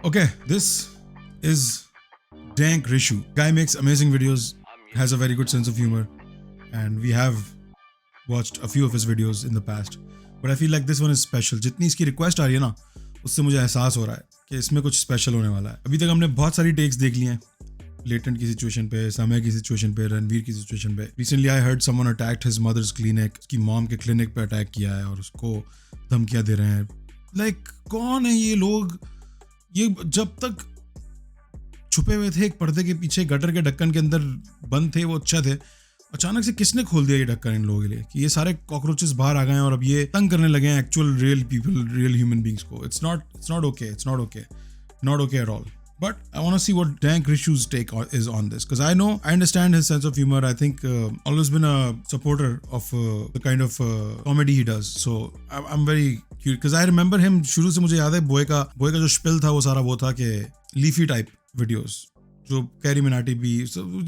Okay, this is Dank Rishu. Guy makes amazing videos, has a very good sense of humor, and we have watched a few of his videos in the past. But I feel like this one is special. जितनी इसकी request आ रही है ना, उससे मुझे एहसास हो रहा है कि इसमें कुछ स्पेशल होने वाला है. अभी तक हमने बहुत सारी टेक्स देख ली हैं. लेटेंट की सिचुएशन पे, समय की सिचुएशन पे, रणवीर की सिचुएशन पे. Recently I heard someone attacked his mother's clinic. उसकी मॉम के क्लिनिक पे अटैक किया है और उसको धमकियां दे रहे हैं. लाइक कौन है ये लोग? ये जब तक छुपे हुए थे एक पर्दे के पीछे गटर के ढक्कन के अंदर बंद थे, वो अच्छा थे. अचानक से किसने खोल दिया ये ढक्कन इन लोगों के लिए कि ये सारे कॉकरोचेस बाहर आ गए हैं और अब ये तंग करने लगे हैं actual real people, real human beings को. It's not okay, not okay at all. But I want to see what Dank Rishu's take is on this, because I understand his sense of humor. I think always been a supporter of the kind of comedy he does. So I'm very curious because I remember him. शुरू से मुझे याद है बोए का जो spell था वो सारा वो था कि leafy type videos जो कैरी मिनाटी भी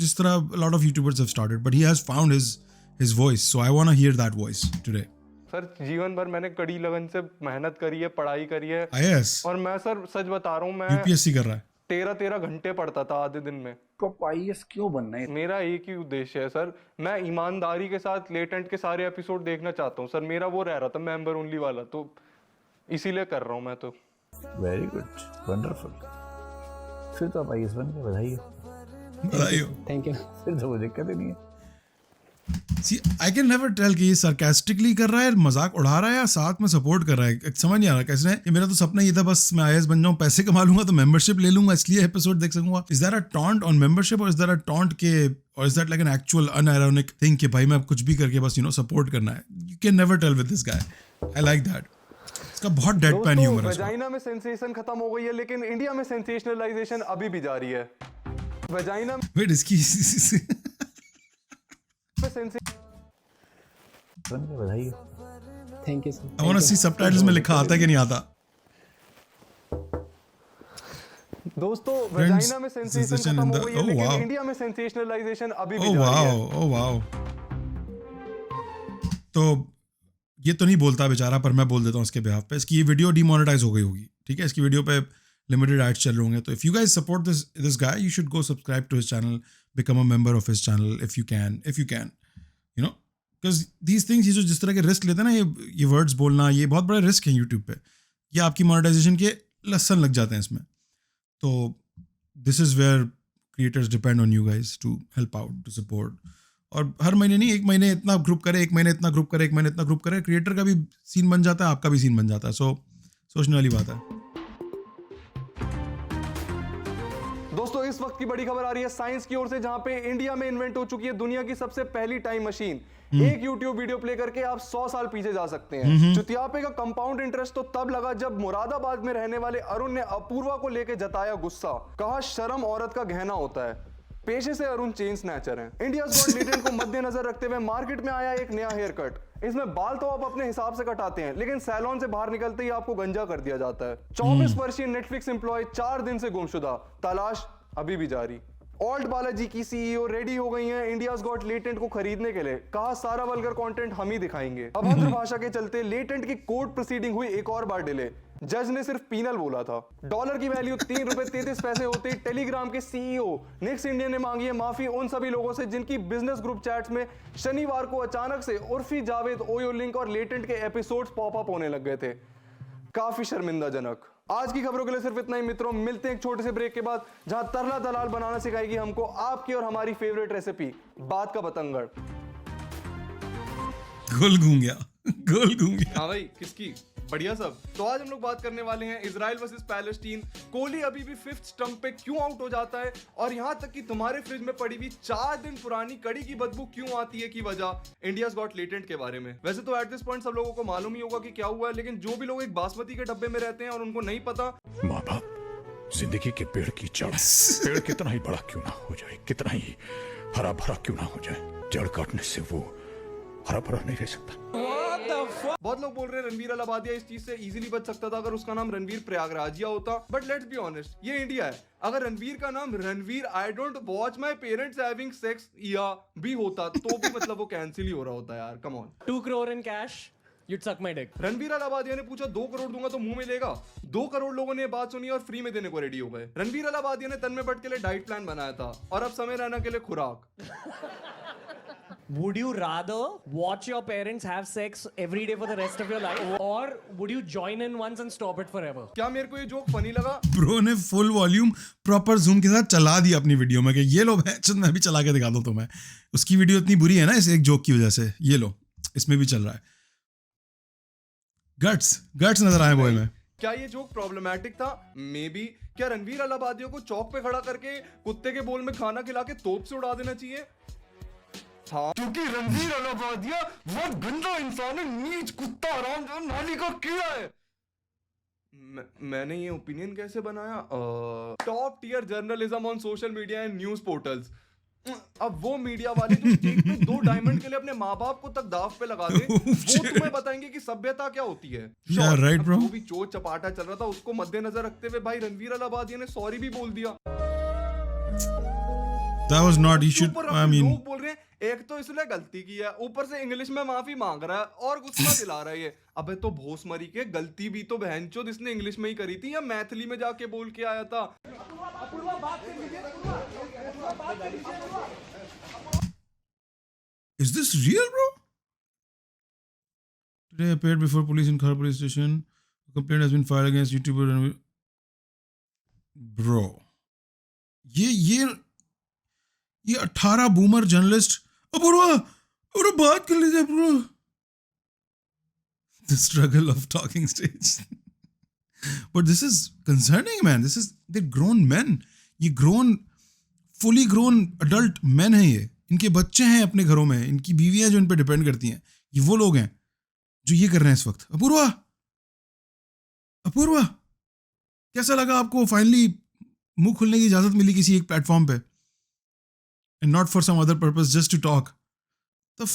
जिस तरह a lot of YouTubers have started, but he has found his voice. So I want to hear that voice today. Sir जीवन भर मैंने कड़ी लगन से मेहनत करी है, पढ़ाई करी है. IAS और मैं सर सच बता रहा हूँ, मैं UPSC कर रहा है. 13 घंटे पढ़ता था आधे दिन में. तो IAS क्यों बनना है? मेरा एक ही उद्देश्य है सर, मैं ईमानदारी के साथ लेटेंट के सारे एपिसोड देखना चाहता हूँ सर. मेरा वो रह रहा था मेंबर ओनली वाला, तो इसीलिए कर रहा हूँ मैं. तो वेरी गुड, वंडरफुल. फिर तो आप IAS बन गए, बधाई हो. Thank you. फिर तो कोई दिक्कत ही नहीं है. See, I can never tell कि ये sarcastically कर रहा है, मजाक उड़ा रहा है या साथ में सपोर्ट कर रहा है. समझ नहीं आ रहा कैसे. ये मेरा तो सपना ये था बस मैं IAS बन जाऊं, पैसे कमा लूंगा तो मेंबरशिप ले लूंगा, इसलिए एपिसोड देख सकूंगा. Is that a taunt on membership or is that a taunt के or is that like an actual unironic thing कि भाई मैं कुछ भी करके बस सपोर्ट करना है? You can never tell with this guy. I like that. इसका बहुत deadpan humor है. वजाइना में सेंसेशन खत्म हो गई है, लेकिन इंडिया में सेंसेशनलाइजेशन अभी भी जारी है. वजाइना Wait, इसकी बन गए, बधाई हो. Thank you sir. I want to see subtitles में लिखा आता है कि नहीं आता. दोस्तों वजाइना में सेंसेशन खत्म हो गई है, लेकिन इंडिया में सेंसेशनलाइजेशन अभी भी जारी है. Oh wow. तो ये तो नहीं बोलता बेचारा, पर मैं बोल देता हूँ इसके बिहाफ पे. इसकी ये वीडियो डिमोनेटाइज हो गई होगी, ठीक है. इसकी वीडियो पे लिमिटेड एड्स चल रहे होंगे. तो if you guys support this guy, you should go subscribe to his channel, become a member of his channel if you can, you know. Because these things, ये जो जिस तरह के रिस्क लेते हैं ना, ये वर्ड्स बोलना, ये बहुत बड़ा रिस्क है यूट्यूब पे. ये आपकी मोनेटाइजेशन के लसन लग जाते हैं इसमें. तो this is where creators depend on you guys to help out, to support. और हर महीने नहीं, एक महीने इतना ग्रुप करे, एक महीने इतना ग्रुप करे, एक महीने इतना ग्रुप करे, क्रिएटर का भी सीन बन जाता है, आपका भी सीन बन जाता है. सो सोचने वाली बात है. दोस्तों इस वक्त की बड़ी खबर आ रही है साइंस की ओर से, जहां पे इंडिया में इन्वेंट हो चुकी है दुनिया की सबसे पहली टाइम मशीन. एक YouTube वीडियो प्ले करके आप 100 साल पीछे जा सकते हैं. चुतियापे का कंपाउंड इंटरेस्ट तो तब लगा जब मुरादाबाद में रहने वाले अरुण ने अपूर्वा को लेकर जताया गुस्सा. कहा शर्म औरत का गहना होता है. पेशे से अरुण चेन स्नैचर हैं. इंडियाज गॉट लेटेंट को मद्देनजर रखते हुए मार्केट में आया एक नया हेयर कट. इसमें बाल तो आप अपने हिसाब से कटाते हैं, लेकिन सैलून से बाहर निकलते ही आपको गंजा कर दिया जाता है. 24 वर्षीय नेटफ्लिक्स एम्प्लॉय 4 दिन से गुमशुदा, तलाश अभी भी जारी. ऑल्ट बालाजी की CEO रेडी हो गई हैं इंडियाज गॉट लेटेंट को खरीदने के लिए. कहा सारा वल्गर कंटेंट हम ही दिखाएंगे. अभद्र भाषा के चलते लेटेंट की कोर्ट प्रोसीडिंग हुई एक और बार डिले. जज ने सिर्फ पीनल बोला था. डॉलर की वैल्यू ₹3.33 होते ही टेलीग्राम के CEO निक्स इंडिया ने मांगी है माफी उन सभी लोगों से जिनकी बिजनेस ग्रुप चैट्स में शनिवार को अचानक से उर्फी जावेद, ओयो लिंक और लेटेंट के एपिसोड्स पॉपअप होने लग गए थे. काफी शर्मिंदाजनक. आज की खबरों के लिए सिर्फ इतना ही मित्रों. मिलते हैं एक छोटे से ब्रेक के बाद, जहां तरला दलाल बनाना सिखाएगी हमको आपकी और हमारी फेवरेट रेसिपी, बात का बतंगड़. गोल घूम गया. हाँ भाई, किसकी? बढ़िया सब. तो आज हम लोग बात करने वाले हैं इजराइल वर्सेस पैलेस्टीन. कोहली अभी भी 5th स्टंप पे क्यों आउट हो जाता है, और यहां तक कि तुम्हारे फ्रिज में पड़ी हुई 4 दिन पुरानी कड़ी की बदबू क्यों आती है की वजह. इंडियाज गॉट लेटेंट के बारे में. वैसे तो एट दिस पॉइंट सब लोगों को मालूम ही होगा कि क्या हुआ है, लेकिन जो भी लोग एक बासमती के डब्बे में रहते हैं और उनको नहीं पता, माँ बाप जिंदगी के पेड़ की जड़. पेड़ कितना ही बड़ा क्यों ना हो जाए, कितना ही हरा भरा क्यों ना हो जाए, जड़ काटने से वो हरा भरा नहीं रह सकता. बहुत लोग बोल रहे हैं रणवीर अलाहाबादिया इस चीज से इजीली बच सकता था अगर उसका नाम रणवीर प्रयागराजिया होता. बट लेट्स बी ऑनेस्ट, ये इंडिया है. अगर रणवीर का नाम Ranveer I don't watch my parents having sex या भी होता तो भी मतलब वो कैंसिल ही हो रहा होता यार. Come on. 2 crore in cash. You'd suck my dick. Ranveer Allahbadia ने पूछा 2 करोड़ दूंगा तो मुंह में लेगा। 2 करोड़ लोगों ने ये बात सुनी और फ्री में देने को रेडी हो गए। रणवीर अलाहाबादिया ने तन्मय भट्ट के लिए डाइट प्लान बनाया था और अब समय रैना के लिए खुराक। Would you rather watch your parents have sex every day for the rest of your life, or would you join in once and stop it forever? क्या मेरे को ये जोक फनी लगा? ब्रो ने फुल वॉल्यूम प्रॉपर जूम के साथ चला दिया अपनी वीडियो में कि ये लो मैं भी चला के दिखा दूं तुम्हें। उसकी वीडियो इतनी बुरी है ना इस एक जोक की वजह से। ये लो इसमें भी चल रहा है। गट्स नजर आए बॉय में। क्या ये जोक प्रॉब्लमैटिक था? May be. क्या रणवीर अलाहाबादिया को चौक पे खड़ा करके कुत्ते के बोल में खाना खिला के तोप से उड़ा देना चाहिए? हाँ, क्योंकि रणवीर अलाहाबादिया बहुत गंदा इंसान है, नीच कुत्ता, हरामजादा, नाली का कीड़ा है। मैंने ये ओपिनियन कैसे बनाया? Top tier journalism on social media and news portals. अब वो मीडिया वाले जो स्टेज पे 2 डायमंड के लिए अपने माँ बाप को तक दाव पे लगा दे, वो तुम्हें बताएंगे कि सभ्यता क्या होती है। Right bro. वो भी चोट चपाटा चल रहा था, उसको मद्देनजर रखते हुए भाई रणवीर अलाहाबादिया ने सॉरी भी बोल दिया। That was not, he should, I mean, लोग बोल रहे हैं एक तो इसने गलती की है, ऊपर से इंग्लिश में माफी मांग रहा है और गुस्सा दिला रहा है ये। अबे तो भोस मरी के, गलती भी तो बहनचोद इसने इंग्लिश में ही करी थी या मैथिली में जाके बोल के आया था? is this real, bro? Today I appeared before police in Khar police station. A complaint has been filed against YouTuber and bro. ये 18 बूमर जर्नलिस्ट और बात कर लीजिए bro. The struggle of talking stage. But this is concerning, man. They're grown men. ये fully grown adult men हैं ये। इनके बच्चे हैं अपने घरों में, इनकी बीवियां जो इन पे डिपेंड करती हैं। ये वो लोग हैं जो ये कर रहे हैं इस वक्त। अपूर्वा कैसा लगा आपको? फाइनली मुंह खुलने की इजाजत मिली किसी एक प्लेटफॉर्म पे, and not for some other purpose, just to talk. This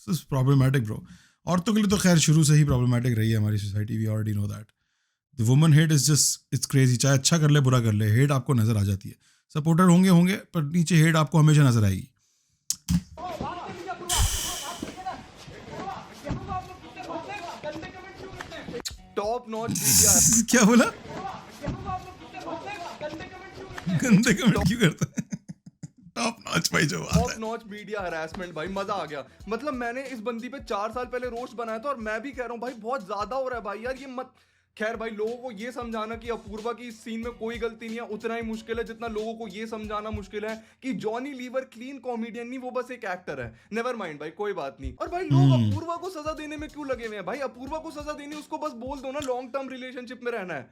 is problematic, bro. औरतों के लिए तो खैर शुरू से ही problematic रही है हमारी society, we already know that. The woman hate is just, it's crazy. चाहे अच्छा कर ले बुरा कर ले, hate आपको नजर आ जाती है। सपोर्टर होंगे पर नीचे hate आपको हमेशा नजर आएगी। टॉप नॉच मीडिया क्या बोला? गंदे कमेंट क्यों करता है? टॉप नॉच भाई, जो बात है। टॉप नॉच मीडिया हरासमेंट भाई, मजा आ गया। मतलब मैंने इस बंदी पे 4 साल पहले रोस्ट बनाया था और मैं भी कह रहा हूँ भाई बहुत ज्यादा हो रहा है भाई यार, ये मत। खैर भाई, लोगों को ये समझाना कि अपूर्वा की इस सीन में कोई गलती नहीं है उतना ही मुश्किल है जितना लोगों को ये समझाना मुश्किल है कि जॉनी लीवर क्लीन कॉमेडियन नहीं, वो बस एक एक्टर है। नेवर माइंड भाई, कोई बात नहीं। और भाई लोग अपूर्वा को सजा देने में क्यों लगे हुए हैं भाई? अपूर्वा को सजा देनी, उसको बस बोल दो ना लॉन्ग टर्म रिलेशनशिप में रहना है।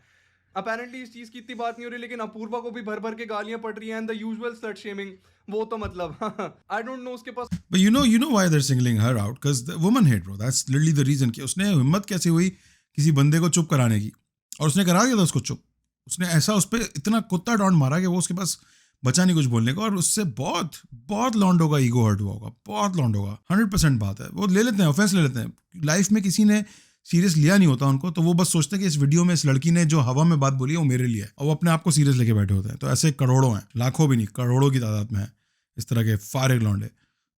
अपेरेंटली इस चीज की इतनी बात नहीं हो रही, लेकिन अपूर्वा को भी भर भर के गालियां पड़ रही हैं and the usual slut shaming. वो तो मतलब आई डोंट नो उसके पास। But you know why they're singling her out? Because the woman hate, bro. That's literally the reason कि उसने हिम्मत कैसे हुई किसी बंदे को चुप कराने की, और उसने करा दिया था उसको चुप। उसने ऐसा उस पर इतना कुत्ता डॉन मारा कि वो उसके पास बचा नहीं कुछ बोलने का, और उससे बहुत लॉन्डो का ईगो हर्ट हुआ होगा, बहुत लॉन्डो का। 100% बात है। वो ले लेते हैं, ऑफेंस ले लेते हैं। लाइफ में किसी ने सीरियस लिया नहीं होता उनको, तो वो बस सोचते हैं कि इस वीडियो में इस लड़की ने जो हवा में बात बोली है वो मेरे लिए है, और वो अपने आप को सीरियस लेके बैठे होते हैं। तो ऐसे करोड़ों हैं, लाखों भी नहीं, करोड़ों की तादाद में है इस तरह के फारिग लौंडे।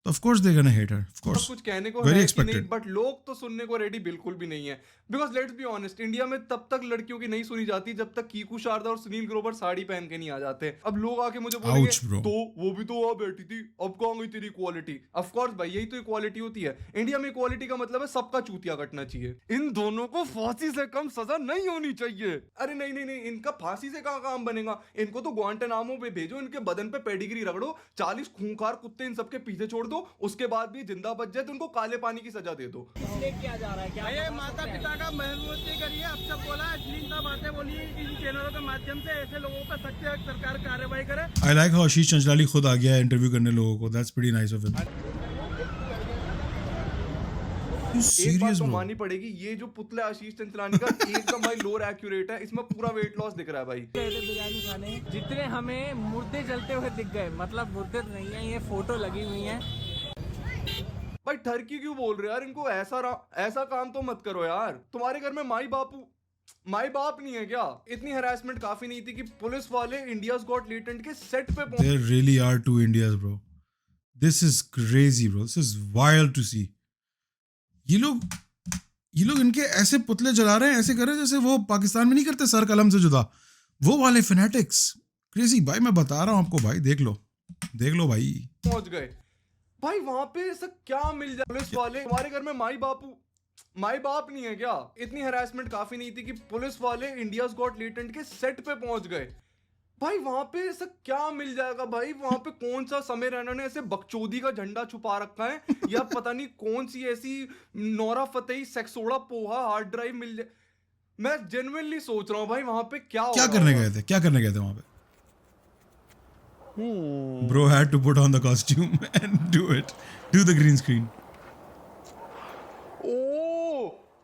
तो of course they gonna hate her, of course, कुछ कहने को वेरी है कि एक्सपेक्टेड। नहीं, बट लोग तो सुनने को रेडी बिल्कुल भी नहीं है। Because let's be honest, India में तब तक लड़कियों की नहीं सुनी जाती जब तक कीकू शारदा और सुनील ग्रोवर साड़ी पहन के नहीं आ जाते। अब लोग आके मुझे बोलेंगे तो वो भी तो वहां बैठी थी, अब कहां गई तेरी इक्वालिटी? ऑफ कोर्स भाई, यही तो इक्वालिटी होती है। इंडिया में इक्वालिटी का मतलब है सबका चूतिया कटना चाहिए। इन दोनों को फांसी से कम सजा नहीं होनी चाहिए। अरे नहीं, इनका फांसी से कहां काम बनेगा? इनको तो ग्वांटानामो पे भेजो, इनके बदन पे पेडिग्री रगड़ो, 40 खूंखार कुत्ते इन सबके पीछे छोड़ दो, उसके बाद भी जिंदा बच जाए तो उनको काले पानी की सजा दे दो। किया जा रहा है क्या? ये माता पिता का महत्व करिए। अब सब बोला, अश्लीलता बातें बोली इन चैनलों के माध्यम से, ऐसे लोगों पर सख्त सरकार कार्रवाई करे। आई लाइक हाउ आशीष चंचलानी खुद आ गया इंटरव्यू करने लोगों को। That's pretty nice of him. एक बात तो माननी पड़ेगी, ये जो पुतला आशीष चंचलानी का एकदम भाई लोअर एक्यूरेट है, इसमें पूरा वेट लॉस दिख रहा है भाई। बिरयानी खाने जितने हमें मुर्दे जलते हुए दिख गए, मतलब मुर्दे नहीं है, ये फोटो लगी हुई है। भाई ठरकी क्यों बोल रहे हो यार? इनको ऐसा काम तो मत करो यार। तुम्हारे घर में माई बाप नहीं है क्या? इतनी हरासमेंट काफी नहीं थी कि पुलिस वाले इंडियाज गॉट लेटेंट के सेट पे There really are two Indias, bro. This is crazy, bro. This is wild to see. ये लोग ये लोग इनके ऐसे पुतले जला रहे हैं, ऐसे कर रहे हैं जैसे वो पाकिस्तान में नहीं करते सर कलम से जुदा, वो वाले फैनेटिक्स। क्रेजी भाई, मैं बता रहा हूँ आपको भाई, देख लो भाई। पहुंच गए भाई, वहां पे ऐसा क्या मिल जाए। पुलिस वाले, हमारे घर में माई बाप नहीं है क्या? इतनी हरासमेंट काफी नहीं थी कि पुलिस वाले इंडियाज गॉट लेटेंट के सेट पे पहुंच गए भाई। वहां पे ऐसा क्या मिल जाएगा भाई? वहां पे कौन सा समय रैना ने ऐसे बकचोदी का झंडा छुपा रखा है, या पता नहीं कौन सी ऐसी नोरा फतेही सेक्सोड़ा पोहा हार्ड ड्राइव मिल जाए। मैं जेन्युइनली सोच रहा हूँ भाई वहां पे क्या करने गए थे वहां पे? Bro had to put on the costume and do the green screen.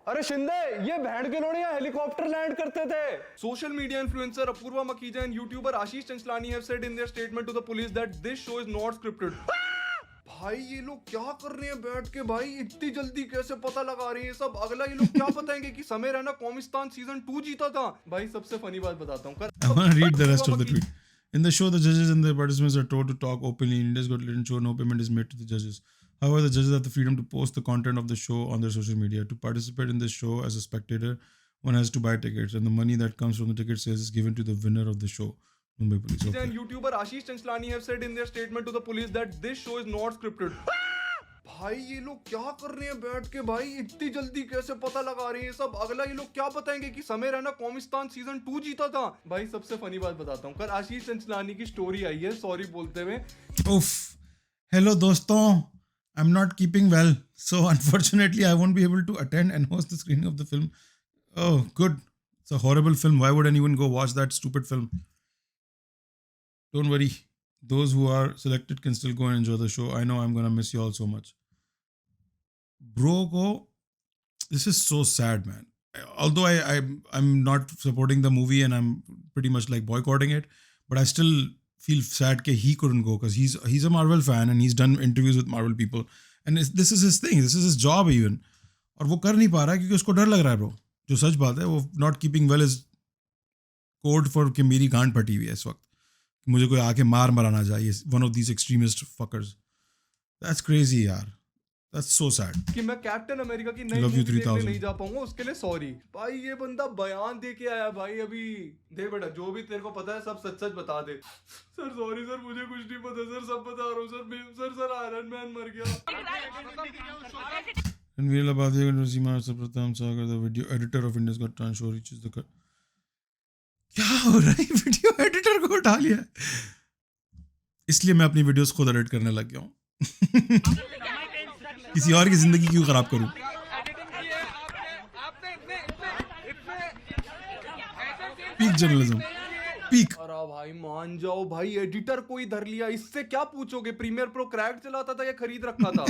अरे शिंदे, ये भेड़ के लोड़े हेलीकॉप्टर लैंड करते थे। Social media influencer Apoorva Makhija and YouTuber Ashish Chanchlani have said in their statement to the police that this show is not scripted. भाई ये लोग क्या कर रहे हैं बैठ के भाई? इतनी जल्दी कैसे पता लगा रहे हैं सब? अगला ये लोग क्या बताएंगे कि समय रैना कॉमिस्तान सीजन 2 जीता था? भाई सबसे फनी बात बताता हूँ। I want to read the rest of the tweet. In the show, the judges and the participants are told to talk openly. In India's Got Talent show, no payment is made to the judges. However, the judges have the freedom to post the content of the show on their social media. To participate in this show as a spectator, one has to buy tickets, and the money that comes from the ticket sales is given to the winner of the show. Mumbai Police. Okay. And YouTuber Ashish Chanchlani have said in their statement to the police that this show is not scripted. भाई ये लोग क्या कर रहे हैं बैठ के भाई? इतनी जल्दी कैसे पता लगा रहे हैं सब? अगला ये लोग क्या बताएंगे कि समय रैना कॉमिस्तान सीजन 2 जीता था? भाई सबसे फनी बात बताता हूँ, कल आशीष चंचलानी की स्टोरी आई है सॉरी बोलते हुए। उफ, हेलो दोस्तों, I'm not keeping well, so unfortunately I won't be able to attend and host the screening of the film. Oh, good. It's a horrible film. Why would anyone go watch that stupid film? Don't worry. Those who are selected can still go and enjoy the show. I know I'm gonna miss you all so much. Bro, this is so sad, man. Although I'm not supporting the movie and I'm pretty much like boycotting it, but I still feel sad that he couldn't go because he's a Marvel fan and he's done interviews with Marvel people and this is his thing, this is his job even. और वो कर नहीं पा रहा है क्योंकि उसको डर लग रहा है ब्रो। जो सच बात है, वो not keeping well is code for कि मेरी गांड फटी हुई है इस वक्त, मुझे कोई आके मराना चाहिए। One of these extremist fuckers. That's crazy यार, दैट्स सो सैड। कि मैं कैप्टन अमेरिका की नई मूवी देखने नहीं जा पाऊंगा, उसके लिए सॉरी भाई। ये बंदा बयान दे के आया भाई अभी। दे बेटा, जो भी तेरे को पता है सब सच सच बता दे। सर सॉरी सर, मुझे कुछ नहीं पता सर, सब बता रहा हूँ सर आयरन मैन मर गया। रणवीर लबादिया का Seema Pratap Sagar, the video editor of India's Got Talent show reaches the cut. क्या हो रहा है? वीडियो एडिटर को उठा लिया, इसलिए मैं अपनी वीडियोस खुद एडिट करने लग गया हूँ। किसी और की जिंदगी क्यों खराब करूं? Peak journalism, peak. अरे भाई मान जाओ भाई, एडिटर को ही धर लिया। इससे क्या पूछोगे? प्रीमियर प्रो क्रैक चलाता था या खरीद रखा था?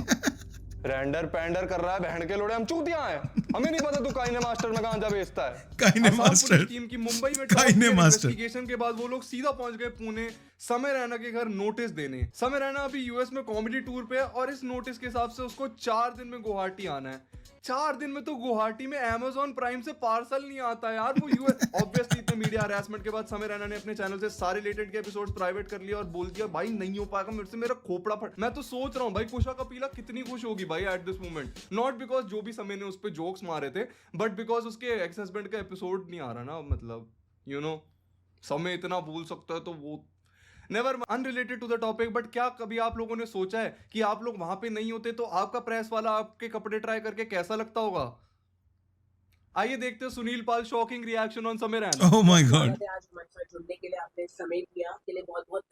रेंडर पैंडर कर रहा है बहन के लोड़े, हम चूतिया हैं। हमें नहीं पता तू काइने मास्टर में गांजा बेचता है। काइने मास्टर टीम की मुंबई में काइने मास्टर इन्वेस्टिगेशन के बाद वो लोग सीधा पहुंच गए पुणे समय रैना के घर नोटिस देने। समय रैना अभी यूएस में कॉमेडी टूर पे है और इस नोटिस के हिसाब से उसको 4 दिन में गुवाहाटी आना है। 4 दिन में तो गुवाहाटी में अमेज़न प्राइम से पार्सल नहीं आता यार। वो यूएस ऑब्वियसली इतने मीडिया हरासमेंट के बाद समय रैना ने अपने चैनल से सारे रिलेटेड के एपिसोड्स प्राइवेट कर लिए और बोल दिया भाई नहीं हो पाएगा मेरे से, मेरा खोपड़ा फट। मैं तो सोच रहा हूँ भाई कुशा कपिला कितनी खुश होगी भाई at this moment. Not because जो भी समय ने उस पर जोक्स मारे थे, बट बिकॉज उसके एक्स हस्बैंड का एपिसोड नहीं आ रहा ना। मतलब यू नो, समय इतना बोल सकता है तो वो never unrelated to the topic. But क्या कभी आप लोगों ने सोचा है कि आप लोग वहां पे नहीं होते तो आपका प्रेस वाला आपके कपड़े ट्राई करके कैसा लगता होगा? आइए देखते हैं सुनील पाल शॉकिंग रिएक्शन ऑन समय रैना। Oh my God. आज मंच पर जुड़ने के लिए आपने समय दिया, के लिए बहुत-बहुत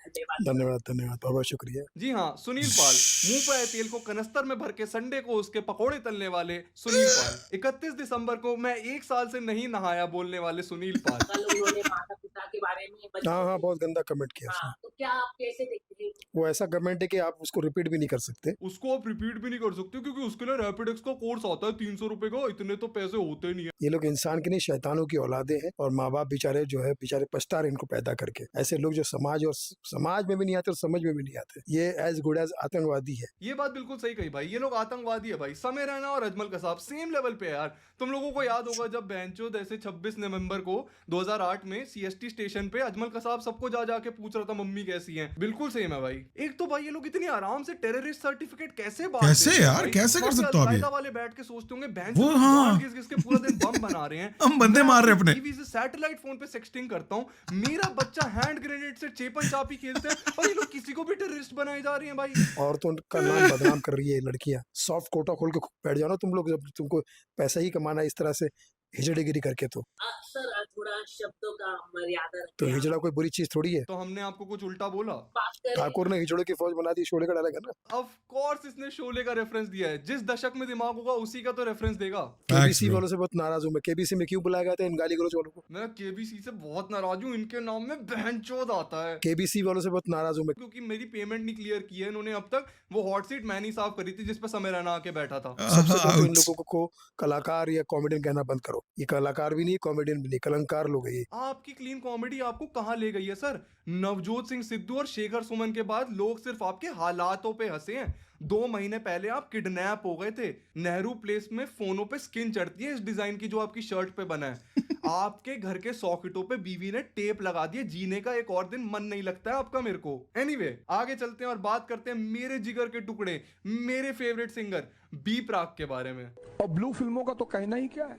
धन्यवाद। धन्यवाद बहुत शुक्रिया। जी हाँ, सुनील पाल, मुंह पे आए तेल को कनस्तर में भर के संडे को उसके पकोड़े तलने वाले सुनील पाल। 31 दिसंबर को मैं 1 साल से नहीं नहाया बोलने वाले सुनील पाल। कल उन्होंने माता-पिता के बारे में हाँ बहुत गंदा कमेंट किया। तो क्या आप कैसे देखते हैं? वो ऐसा कमेंट है कि आप उसको रिपीट भी नहीं कर सकते। उसको आप रिपीट भी नहीं कर सकते क्योंकि उसके लिए रैपिडेक्स का कोर्स आता है 300 रुपए का। इतने तो पैसे होते नहीं है। ये लोग इंसान की नहीं शैतानों की औलादे हैं और माँ बाप बेचारे जो है बेचारे पछता रहे इनको पैदा करके। ऐसे लोग जो समाज और समाज में भी नहीं आते और समझ में भी नहीं आते, ये एज गुड एज आतंकवादी है। ये बात बिल्कुल सही कही भाई, ये लोग आतंकवादी है भाई। समय रैना और अजमल कसाब सेम लेवल पे है यार। तुम लोगों को याद होगा जब बहनचोद ऐसे 26 नवंबर को 2008 में सीएसटी स्टेशन पे अजमल कसाब सबको जा जाके पूछ रहा था मम्मी कैसी हैं। बिल्कुल सेम है भाई। एक तो भाई ये लोग इतनी आराम से टेररिस्ट सर्टिफिकेट कैसे बांट कैसे देते हैं यार, भाई? कैसे कर वहाँ पे सकते हो आप ये? अल-कायदा वाले बैठ के सोचते होंगे बहन वो चोद हाँ। गांड घिस-घिस के पूरा दिन बम बना रहे हैं। हम बंदे मार रहे हैं अपने। टीवी से सैटेलाइट फोन पे सेक्सटिंग करता हूँ, मेरा बच्चा हैंड ग्रेनेड से चेपन चापी खेलते हैं और ये लोग किसी को भी टेररिस्ट बनाए जा रही हैं भाई। औरतों का नाम बदनाम कर रही है लड़कियां। सॉफ्ट कोटा खोल के बैठ जाओ ना तुम लोग, जब तुमको पैसा ही कमाना है इस तरह से हिजड़ेगिरी करके। तो सर थोड़ा शब्दों का मर्यादा तो रखें। हिजड़ा कोई बुरी चीज थोड़ी है। तो हमने आपको कुछ उल्टा बोला? बात करें ठाकुर ने हिजड़ों की फौज बना दी, शोले का डायलॉग है ना। ऑफ कोर्स इसने शोले का रेफरेंस दिया है, जिस दशक में दिमाग होगा उसी का तो रेफरेंस देगा। KBC bro. वालों से बहुत नाराज हूँ मैं। केबीसी में क्यों बुलाया गया था इन गाली गलौज वालों को? मैं केबीसी से बहुत नाराज हूँ, इनके नाम में बहनचोद आता है। केबीसी वालों से बहुत नाराज हूँ मैं। क्योंकि मेरी पेमेंट नहीं क्लियर की है इन्होंने अब तक। वो हॉट सीट मैंने ही साफ करी थी जिस पर समय रैना आके बैठा था। सबसे पहले तो इन Ouch. लोगों को कलाकार या कॉमेडियन कहना बंद करो। ये कलाकार भी नहीं, कॉमेडियन भी नहीं, कलंकार लोग हैं ये। आपकी क्लीन कॉमेडी आपको कहाँ ले गई है सर? नवजोत सिंह सिद्धू और शेखर सुमन के बाद लोग सिर्फ आपके हालातों पे हंसे हैं। 2 महीने पहले आप किडनैप हो गए थे। नेहरू प्लेस में फोनों पे स्किन चढ़ती है इस डिजाइन की जो आपकी शर्ट पे बना है। आपके घर के सॉकेटों पे बीवी ने टेप लगा दिए, जीने का एक और दिन मन नहीं लगता है आपका मेरे को। एनीवे, आगे चलते हैं और बात करते हैं मेरे जिगर के टुकड़े, मेरे फेवरेट सिंगर बी प्राक के बारे में। और ब्लू फिल्मों का तो कहना ही क्या है,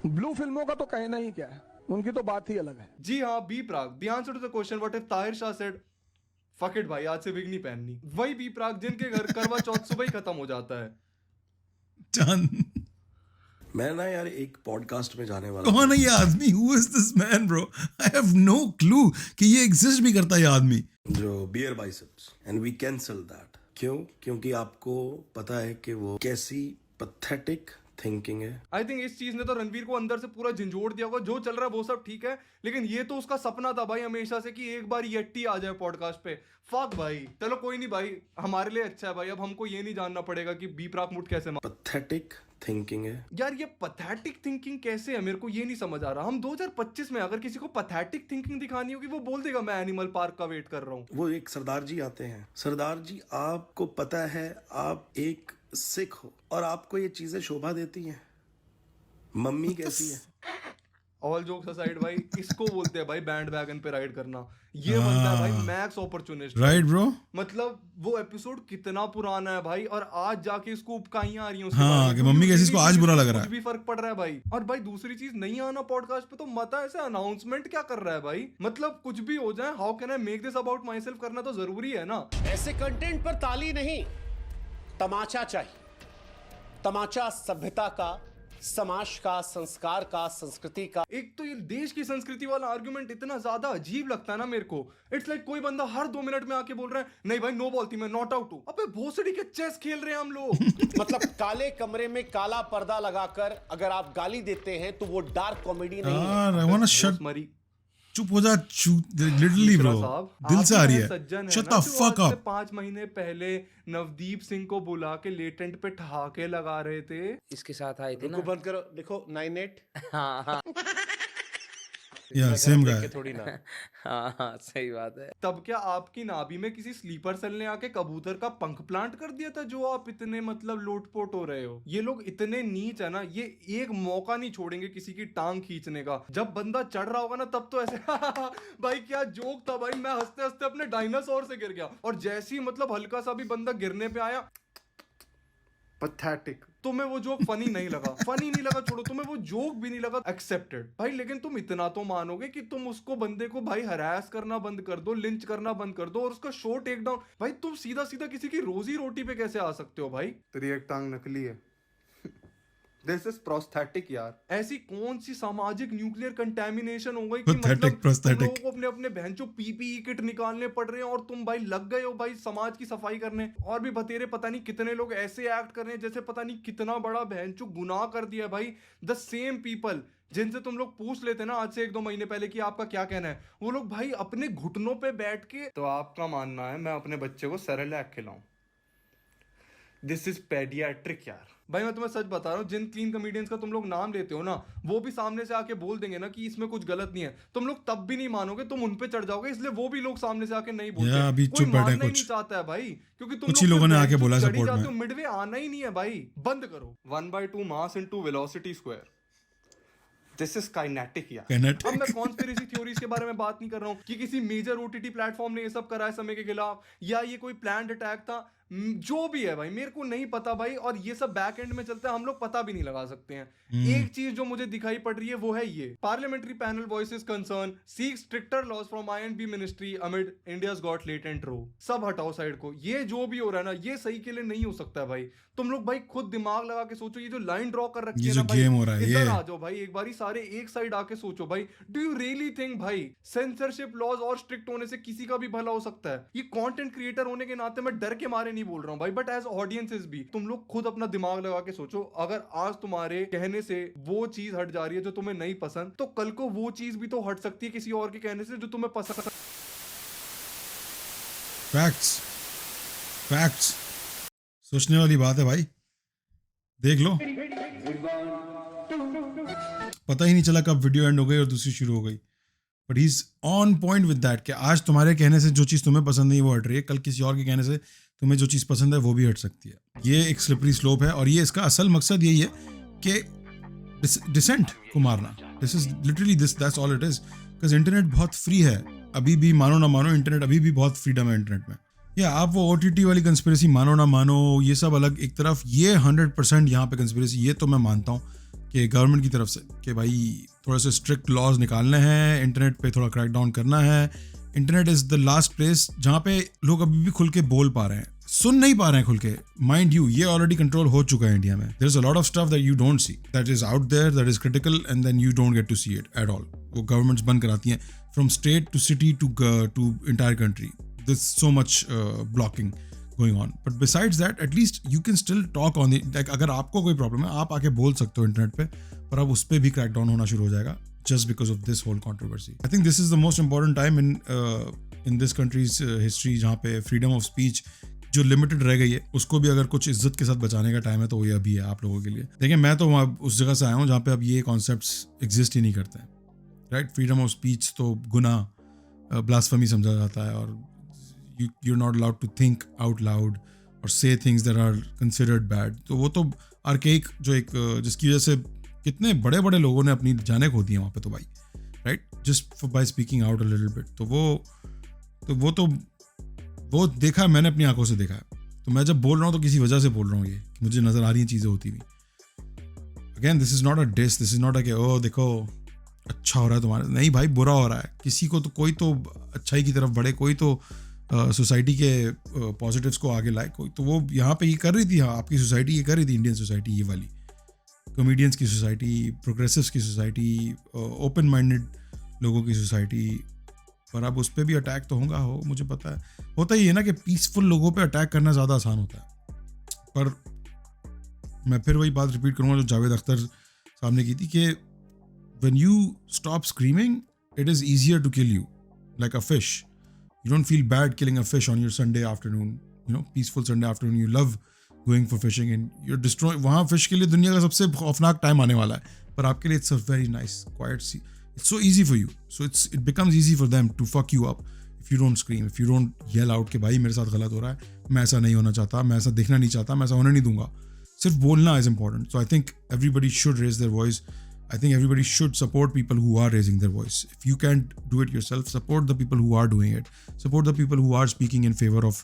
ब्लू फिल्मों का तो कहना ही क्या है, उनकी तो बात ही अलग है। जी हाँ, B Praak. The answer to the question what if Tahir Shah said fuck it भाई, आज से विग नहीं पहननी। वही बी प्राक जिनके घर करवा चौथ सुबह ही खत्म हो जाता है। Done. मैं ना यार एक पॉडकास्ट में जाने वाला कौन है ये आदमी? Who is this man, bro? I have no clue कि ये एग्जिस्ट भी करता है ये आदमी। हूँ, जो beer biceps, and we cancel that. क्यों? क्योंकि आपको पता है कि वो कैसी पैथेटिक थिंकिंग है। आई थिंक इस चीज ने तो रणवीर को अंदर से पूरा झंझोड़ दिया होगा। जो चल रहा है वो सब ठीक है, लेकिन ये तो उसका सपना था भाई हमेशा से कि एक बार यट्टी आ जाए पॉडकास्ट पे। फक भाई, चलो कोई नहीं भाई, हमारे लिए अच्छा है भाई। अब हमको ये नहीं जानना पड़ेगा कि बी प्राक मुठ कैसे पैथेटिक थिंकिंग है यार ये पैथेटिक थिंकिंग कैसे है, मेरे को ये नहीं समझ आ रहा। हम 2025 में अगर किसी को पैथेटिक थिंकिंग दिखानी होगी वो बोल देगा मैं एनिमल पार्क का वेट कर रहा हूँ। वो एक सरदार जी आते हैं। सरदार जी, आपको पता है आप एक सिख हो और आपको ये चीजें शोभा देती हैं। मम्मी कैसी है? ऑल जोक्स असाइड भाई, इसको बोलते हैं भाई बैंड वैगन पे राइड करना। ये बनता है भाई मैक्स अपॉर्चुनिस्ट। Right bro. मतलब वो एपिसोड कितना पुराना है भाई, और आज जाके इसको उपकाइयां आ रही हैं उसके हाँ, बारे में। कि मम्मी कैसी इसको आज बुरा लग रहा है। कुछ भी फर्क पड़ रहा है भाई। और भाई दूसरी चीज, नहीं आना पॉडकास्ट पे तो मत ऐसे अनाउंसमेंट क्या कर रहा है भाई? मतलब कुछ भी हो जाए, how can I make this about my self करना तो जरूरी है ना। ऐसे कंटेंट पर ताली नहीं, तमाचा चाहिए। तमाचा सभ्यता का, समाज का, संस्कार का, संस्कृति का। एक तो ये देश की संस्कृति वाला आर्गुमेंट इतना ज्यादा अजीब लगता है ना मेरे को। इट्स लाइक कोई बंदा हर 2 मिनट में आके बोल रहा है नहीं भाई नो बॉल थी, मैं नॉट आउट हूँ। अबे भोसड़ी के चेस खेल रहे हैं हम लोग। मतलब काले कमरे में काला पर्दा लगाकर अगर आप गाली देते हैं तो वो डार्क कॉमेडी नहीं है। यार, I wanna shut. मरी चुप हो जा, लिटरली ब्रो, दिल से आ रही है। Shut the fuck up. 5 महीने पहले नवदीप सिंह को बुला के लेटेंट पे ठहाके लगा रहे थे। इसके साथ आए थे ना। रुको, बंद करो, देखो 98। हाँ Yeah, same guy. थोड़ी ना। हाँ सही बात है। तब क्या आपकी नाभि में किसी स्लीपर सेल ने आके कबूतर का पंख प्लांट कर दिया था जो आप इतने मतलब लोटपोट हो रहे हो? ये लोग इतने नीच है ना, ये एक मौका नहीं छोड़ेंगे किसी की टांग खींचने का। जब बंदा चढ़ रहा होगा ना तब तो ऐसे भाई क्या जोक था भाई, मैं हंसते हंसते अपने डायनासोर से गिर गया। और जैसे ही मतलब हल्का सा भी बंदा गिरने पे आया, पैथेटिक। तुम्हें वो जोक फनी नहीं लगा, फनी नहीं लगा छोड़ो, तुम्हें वो जोक भी नहीं लगा, एक्सेप्टेड भाई। लेकिन तुम इतना तो मानोगे कि तुम उसको बंदे को भाई हरास करना बंद कर दो, लिंच करना बंद कर दो और उसका शो टेक डाउन। भाई तुम सीधा सीधा किसी की रोजी रोटी पे कैसे आ सकते हो भाई? तेरी एक टांग नकली है। दिस इज प्रोस्थेटिक यार। ऐसी कौन सी सामाजिक न्यूक्लियर कंटेमिनेशन हो गई कि मतलब तुम लोगों को अपने अपने बहनचोद पीपीई किट निकालने पड़ रहे हैं और तुम भाई लग गए हो भाई समाज की सफाई करने। और भी बतेरे पता नहीं कितने लोग ऐसे एक्ट कर रहे हैं जैसे पता नहीं कितना बड़ा बहनचोद गुनाह कर दिया भाई। द सेम पीपल जिनसे तुम लोग पूछ लेते ना आज से 1-2 महीने पहले कि आपका क्या कहना है, वो लोग भाई अपने घुटनों पे बैठ के, तो आपका मानना है मैं अपने बच्चे को सेरेलैक खिलाऊं? दिस इज पेडियाट्रिक यार। भाई मैं तुम्हें सच बता रहा हूँ, जिन क्लीन कमेडियंस का तुम लोग नाम लेते हो ना, वो भी सामने से आके बोल देंगे ना कि इसमें कुछ गलत नहीं है, तुम लोग तब भी नहीं मानोगे, तुम उन पे चढ़ जाओगे। इसलिए वो भी लोग सामने से आके नहीं बोलते। अभी कोई चुप बैठे मानना ही कुछ नहीं चाहता है भाई, क्योंकि तुम कुछ ही लोगों ने आके बोला सपोर्ट में। मिडवे आना ही नहीं है भाई, बंद करो। 1/2 mass into velocity square. This is kinetic यार। Kinetic. अब मैं कॉन्स्पिरेसी थ्योरीज के बारे में बात नहीं कर रहा हूँ कि किसी मेजर ओटीटी प्लेटफॉर्म ने ये सब करा है समय के खिलाफ, या ये कोई प्लान्ड अटैक था। जो भी है भाई, मेरे को नहीं पता भाई, और ये सब बैक एंड में चलता है, हम लोग पता भी नहीं लगा सकते हैं। एक चीज जो मुझे दिखाई पड़ रही है वो है ये: parliamentary panel voices concern seek stricter laws from INB ministry amid India's Got Latent row. सब हटाओ साइड को, ये जो भी हो रहा है ना, ये सही के लिए नहीं हो सकता है भाई। तुम लोग भाई खुद दिमाग लगा के सोचो, ये जो लाइन ड्रॉ कर रखी ये है जो ना भाई, गेम हो रहा है, इधर ये आ जाओ भाई, एक बारी सारे एक साइड आके सोचो भाई। डू यू रियली थिंक भाई सेंसरशिप लॉज और स्ट्रिक्ट होने से किसी का भी भला हो सकता है? ये कंटेंट क्रिएटर होने के नाते मैं डर के मारे नहीं बोल रहा हूँ भाई, बट एज ऑडियंसेस भी तुम लोग खुद अपना दिमाग लगा के सोचो। अगर आज तुम्हारे कहने से वो चीज हट जा रही है जो तुम्हें नहीं पसंद, तो कल को वो चीज भी तो हट सकती है किसी और के कहने से जो तुम्हें पसंद। फैक्ट्स सोचने वाली बात है भाई। देख लो, पता ही नहीं चला कब वीडियो एंड हो गई और दूसरी शुरू हो गई। But he is on point with that कि आज तुम्हारे कहने से जो चीज़ तुम्हें पसंद नहीं वो हट रही है, कल किसी और के कहने से तुम्हें जो चीज़ पसंद है वो भी हट सकती है। ये एक स्लिपरी स्लोप है, और ये इसका असल मकसद यही है कि डिसेंट को मारना। This is literally this, that's all it is. Because internet बहुत फ्री है अभी भी, मानो ना मानो, इंटरनेट अभी भी बहुत फ्रीडम है इंटरनेट में। या आप वो OTT वाली कंस्पिरेसी मानो ना मानो, ये सब अलग एक तरफ, ये 100% यहाँ पे कंस्पिरेसी, ये तो मैं मानता हूँ कि गवर्नमेंट की तरफ से कि भाई थोड़ा से स्ट्रिक्ट लॉज निकालने हैं, इंटरनेट पे थोड़ा क्रैक डाउन करना है। Internet is the last place जहाँ पे लोग अभी भी खुल के बोल पा रहे हैं, सुन नहीं पा रहे हैं खुल के। माइंड यू, ये ऑलरेडी कंट्रोल हो चुका है इंडिया में। There is a lot of stuff that you don't see, that is out there, that is critical, and then you don't get to see it at all. वो governments बंद कराती हैं, from state to city to entire country. There's so much blocking going on, but besides that, at least you can still talk on it. Like अगर आपको कोई problem है, आप आके बोल सकते हो इंटरनेट पे, पर अब उस पर भी क्रैकडाउन होना शुरू हो जाएगा just because of this whole controversy. I think this is the most important time in this country's history जहाँ पे freedom of speech जो लिमिटेड रह गई है, उसको भी अगर कुछ इज्जत के साथ बचाने का टाइम है तो ये अभी है आप लोगों के लिए। देखिए, मैं तो उस जगह से आया हूँ जहाँ पे अब ये कॉन्सेप्ट्स एग्जिस्ट ही नहीं करते हैं, राइट? फ्रीडम ऑफ स्पीच तो गुनाह, ब्लास्फेमी समझा जाता है, और you're not allowed to think out loud or say things that are considered bad. तो वो तो archaic जो एक जिसकी वजह से कितने बड़े बड़े लोगों ने अपनी जानें खो दी हैं वहाँ पे तो भाई, right? Just by speaking out a little bit. तो वो देखा है मैंने, अपनी आंखों से देखा है। तो मैं जब बोल रहा हूँ तो किसी वजह से बोल रहा हूँ, ये कि मुझे नज़र आ रही हैं चीज़ें होती हुई। Again, this is not a diss, this is not a कि ओ देखो अच्छा हो रहा है तुम्हारे, नहीं भाई, बुरा हो रहा है। किसी को तो, कोई तो अच्छाई की तरफ बढ़े, कोई तो सोसाइटी के पॉजिटिव्स को आगे लाए, कोई तो वो यहाँ पे ये कर रही थी। हाँ, आपकी सोसाइटी ये कर रही थी, इंडियन सोसाइटी ये वाली, कॉमेडियंस की सोसाइटी, प्रोग्रेसिव्स की सोसाइटी, ओपन माइंडेड लोगों की सोसाइटी, पर अब उस पर भी अटैक तो होगा, मुझे पता है। होता ही है ना कि पीसफुल लोगों पे अटैक करना ज़्यादा आसान होता है। पर मैं फिर वही बात रिपीट करूँगा जो जावेद अख्तर साहब ने की थी कि when you stop screaming, it is easier to kill you like a fish. You don't feel bad killing a fish on your Sunday afternoon, you know, peaceful Sunday afternoon. You love going for fishing and you're destroying. वहाँ fish के लिए दुनिया का सबसे खौफनाक time आने वाला है, पर आपके लिए it's a very nice, quiet sea. It's so easy for you. So it becomes easy for them to fuck you up if you don't scream, if you don't yell out कि भाई मेरे साथ गलत हो रहा है, मैं ऐसा नहीं होना चाहता, मैं ऐसा देखना नहीं चाहता, मैं ऐसा होने नहीं दूंगा। सिर्फ बोलना is important. So I think everybody should raise their voice. I think everybody should support people who are raising their voice. If you can't do it yourself, support the people who are doing it. Support the people who are speaking in favor of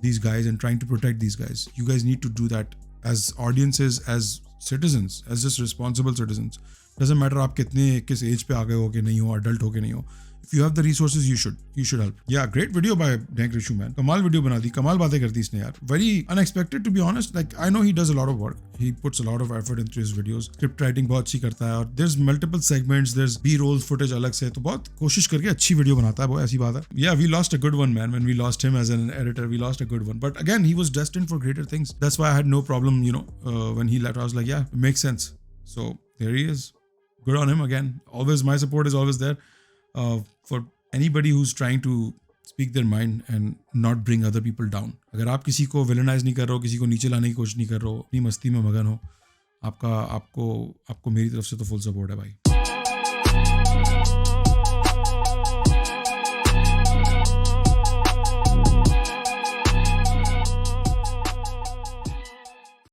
these guys and trying to protect these guys. You guys need to do that as audiences, as citizens, as just responsible citizens. Doesn't matter आप किस age पे आ गए हो कि नहीं हो, adult हो कि नहीं हो. If you have the resources, you should help. Yeah, great video by Dank Rishu, man. कमाल video बना दी, कमाल बातें करती इसने यार. Very unexpected, to be honest. Like, I know he does a lot of work. He puts a lot of effort into his videos. Script writing बहुत अच्छी करता है, और there's multiple segments, there's B-roll footage अलग से, तो बहुत कोशिश करके अच्छी video बनाता है वो, ऐसी बात है. Yeah, we lost a good one, man. When we lost him as an editor, we lost a good one. But again, he was destined for greater things. That's why I had no problem, you know, when he left. I was like, yeah, it makes sense. So there he is. Good on him again. Always, my support is always there. For anybody who's trying to speak their mind and not bring other people down. अगर आप किसी को विलेनाइज नहीं कर रहे हो, किसी को नीचे लाने की कोशिश नहीं कर रहे हो, अपनी मस्ती में मगन हो, आपको मेरी तरफ से तो फुल सपोर्ट है भाई.